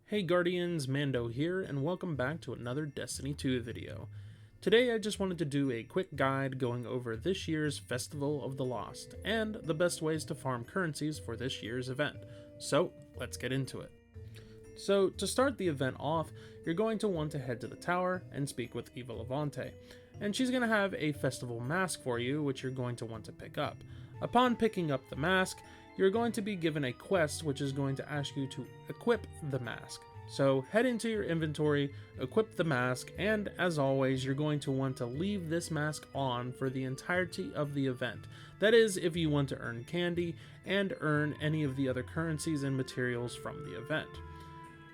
Hey Guardians, Mando here, and welcome back to another Destiny 2 video. Today I just wanted to do a quick guide going over this year's Festival of the Lost, and the best ways to farm currencies for this year's event. So, let's get into it. So, to start the event off, you're going to want to head to the tower and speak with Eva Levante, and she's going to have a festival mask for you, which you're going to want to pick up. Upon picking up the mask, you're going to be given a quest which is going to ask you to equip the mask. So head into your inventory, equip the mask, and as always, you're going to want to leave this mask on for the entirety of the event. That is, if you want to earn candy and earn any of the other currencies and materials from the event.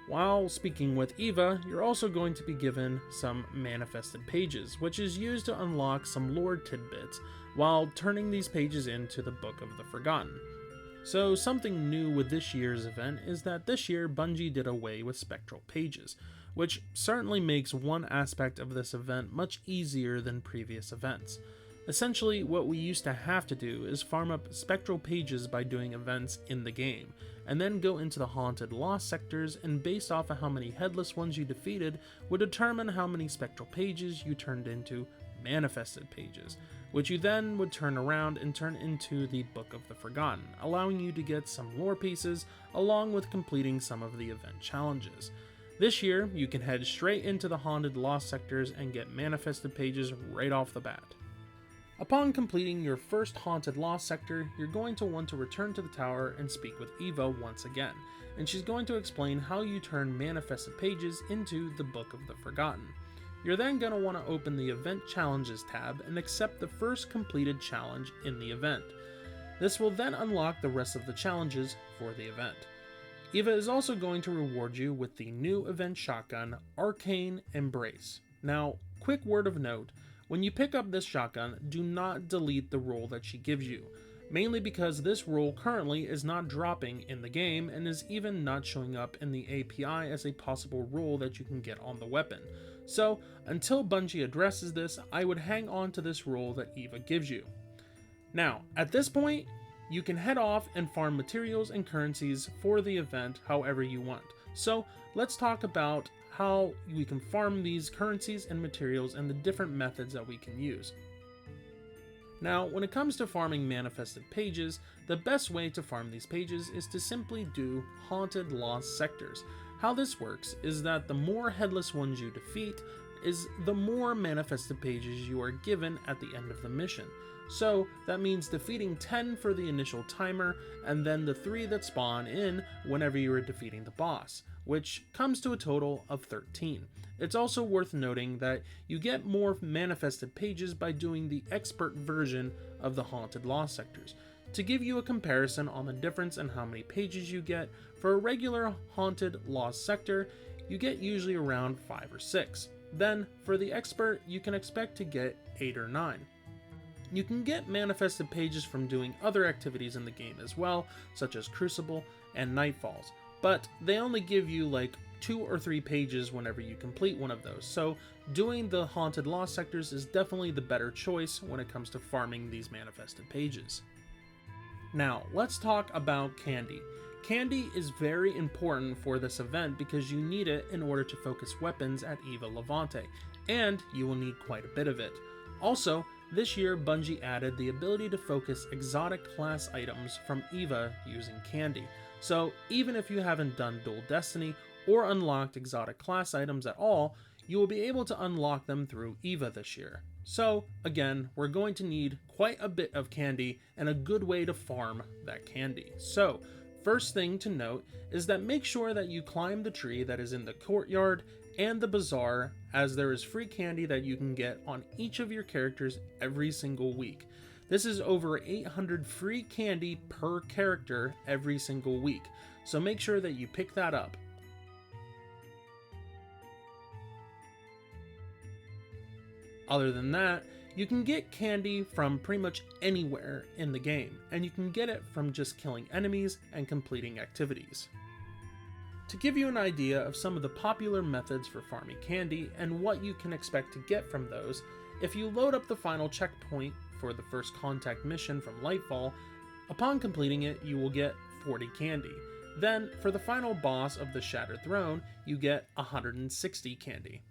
While speaking with Eva, you're also going to be given some manifested pages, which is used to unlock some lore tidbits while turning these pages into the Book of the Forgotten. So something new with this year's event is that this year Bungie did away with spectral pages, which certainly makes one aspect of this event much easier than previous events. Essentially, what we used to have to do is farm up spectral pages by doing events in the game, and then go into the haunted lost sectors, and based off of how many headless ones you defeated would determine how many spectral pages you turned into manifested pages, which you then would turn around and turn into the Book of the Forgotten, allowing you to get some lore pieces along with completing some of the event challenges. This year, you can head straight into the haunted lost sectors and get manifested pages right off the bat. Upon completing your first haunted lost sector, you're going to want to return to the tower and speak with Eva once again, and she's going to explain how you turn manifested pages into the Book of the Forgotten. You're then going to want to open the Event Challenges tab and accept the first completed challenge in the event. This will then unlock the rest of the challenges for the event. Eva is also going to reward you with the new Event Shotgun Arcane Embrace. Now, quick word of note, when you pick up this shotgun, do not delete the role that she gives you, mainly because this role currently is not dropping in the game and is even not showing up in the API as a possible role that you can get on the weapon. So, until Bungie addresses this, I would hang on to this role that Eva gives you. Now, at this point, you can head off and farm materials and currencies for the event however you want. So, let's talk about how we can farm these currencies and materials and the different methods that we can use. Now, when it comes to farming manifested pages, the best way to farm these pages is to simply do haunted lost sectors. How this works is that the more headless ones you defeat is the more manifested pages you are given at the end of the mission. So that means defeating 10 for the initial timer and then the 3 that spawn in whenever you are defeating the boss, which comes to a total of 13. It's also worth noting that you get more manifested pages by doing the expert version of the haunted lost sectors. To give you a comparison on the difference in how many pages you get, for a regular haunted lost sector, you get usually around 5 or 6. Then, for the expert, you can expect to get 8 or 9. You can get manifested pages from doing other activities in the game as well, such as Crucible and Nightfalls, but they only give you like 2 or 3 pages whenever you complete one of those, so doing the haunted lost sectors is definitely the better choice when it comes to farming these manifested pages. Now, let's talk about candy. Candy is very important for this event because you need it in order to focus weapons at Eva Levante, and you will need quite a bit of it. Also, this year Bungie added the ability to focus exotic class items from Eva using candy. So even if you haven't done Dual Destiny or unlocked exotic class items at all, you will be able to unlock them through Eva this year. So again, we're going to need quite a bit of candy and a good way to farm that candy. So first thing to note is that make sure that you climb the tree that is in the courtyard and the bazaar, as there is free candy that you can get on each of your characters every single week. This is over 800 free candy per character every single week, so make sure that you pick that up. Other than that, you can get candy from pretty much anywhere in the game, and you can get it from just killing enemies and completing activities. To give you an idea of some of the popular methods for farming candy and what you can expect to get from those, if you load up the final checkpoint for the first contact mission from Lightfall, upon completing it you will get 40 candy. Then, for the final boss of the Shattered Throne, you get 160 candy.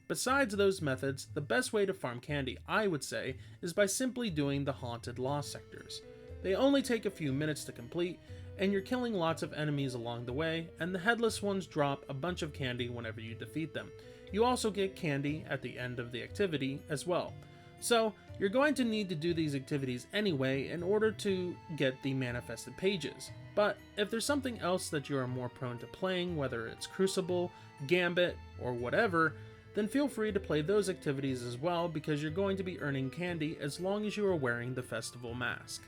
Besides those methods, the best way to farm candy, I would say, is by simply doing the Haunted Lost sectors. They only take a few minutes to complete, and you're killing lots of enemies along the way, and the headless ones drop a bunch of candy whenever you defeat them. You also get candy at the end of the activity as well. So, you're going to need to do these activities anyway in order to get the manifested pages. But if there's something else that you are more prone to playing, whether it's Crucible, Gambit, or whatever, then feel free to play those activities as well, because you're going to be earning candy as long as you are wearing the festival mask.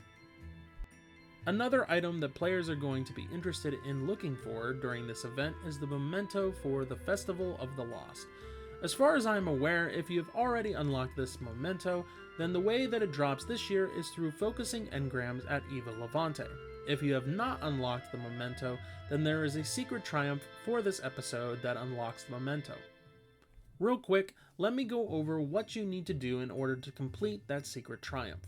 Another item that players are going to be interested in looking for during this event is the Memento for the Festival of the Lost. As far as I am aware, if you have already unlocked this Memento, then the way that it drops this year is through focusing engrams at Eva Levante. If you have not unlocked the Memento, then there is a secret triumph for this episode that unlocks the Memento. Real quick, let me go over what you need to do in order to complete that secret triumph.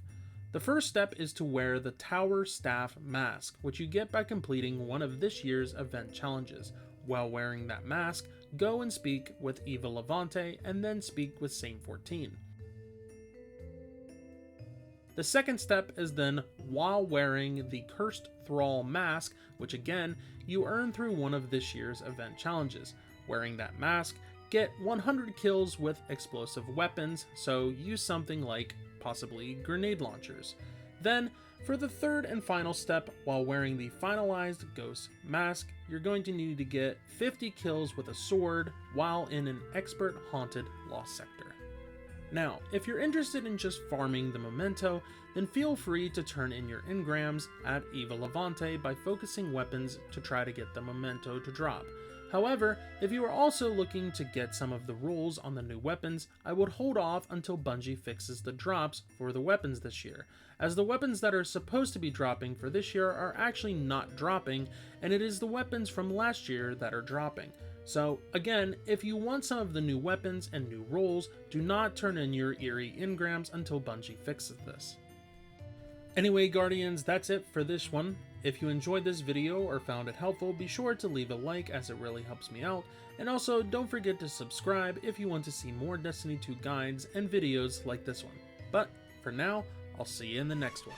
The first step is to wear the Tower Staff Mask, which you get by completing one of this year's event challenges. While wearing that mask, go and speak with Eva Levante and then speak with Saint 14. The second step is then while wearing the Cursed Thrall Mask, which again, you earn through one of this year's event challenges. Wearing that mask, get 100 kills with explosive weapons, so use something like possibly grenade launchers. Then, for the third and final step, while wearing the finalized Ghost Mask, you're going to need to get 50 kills with a sword while in an Expert Haunted Lost sector. Now, if you're interested in just farming the Memento, then feel free to turn in your engrams at Eva Levante by focusing weapons to try to get the Memento to drop. However, if you are also looking to get some of the rules on the new weapons, I would hold off until Bungie fixes the drops for the weapons this year, as the weapons that are supposed to be dropping for this year are actually not dropping, and it is the weapons from last year that are dropping. So again, if you want some of the new weapons and new rules, do not turn in your eerie engrams until Bungie fixes this. Anyway, Guardians, that's it for this one. If you enjoyed this video or found it helpful, be sure to leave a like as it really helps me out, and also don't forget to subscribe if you want to see more Destiny 2 guides and videos like this one. But for now, I'll see you in the next one.